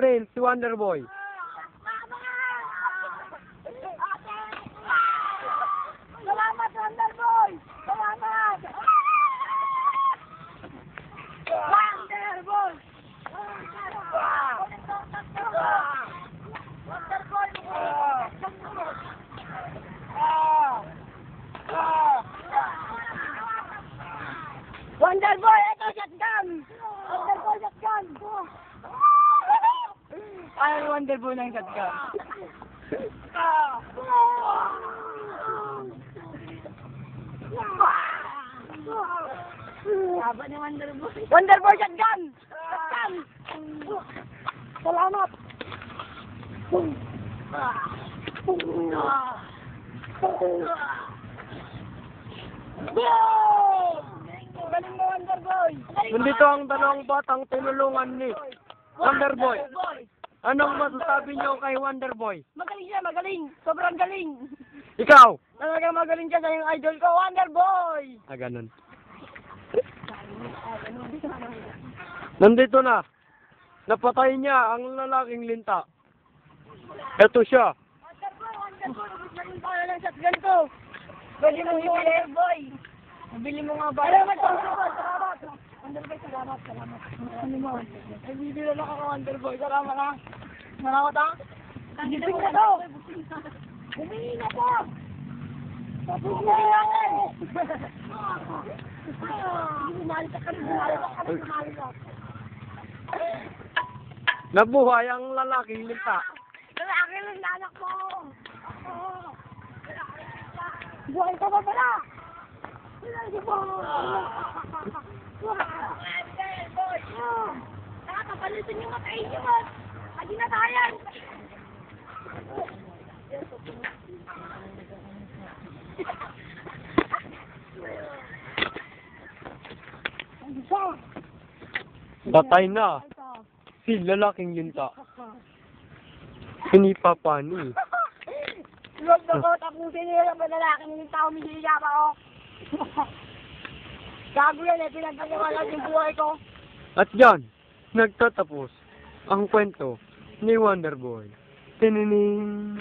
rin si Wonderboy. Salamat, Wonderboy! Salamat! Wonderboy! Wonderboy, ito shotgun! Wonderboy, shotgun! Ayaw Wonderboy ng shotgun. Haba ni Wonderboy. Wonderboy, shotgun! Shotgun! Salamat! Galing mo, Wonderboy! Nandito ang dalawang batang tinulungan ni Wonderboy. Anong masasabi niyo kay Wonderboy? Magaling siya, magaling! Sobrang galing! Ikaw! Talagang magaling siya sa yung idol ko, Wonderboy! Ah, ganun. Nandito na. Napatay niya ang lalaking linta. Ito siya. Wonderboy, nabili tayo ng shotgun ko. Pwede mo bibili, boy. Nabili mo nga ba? Salamat, salamat. Wonderboy, salamat, salamat. Ano mo? Ay, bibili na ako, Wonderboy. Salamat ha. Salamat ha. Bibili na to. Bibili na to. Bibili natin. Bumalik ka kami, bumalik ka. Nabuhay ang lalaking linta. Lalaki ng anak mo! Buhay ka ba pala? Nakakapalitin yung matay niyo mo! Hindi na tayan! Patay na si lalaking linta. Pinipapani. Huwag na ko, tapusin niyo yung lalaki ng tao, humihila pa ako. Gago yan eh, pinagpaniwalan yung buhay ko. At yan, nagtatapos ang kwento ni Wonderboy. Tinining!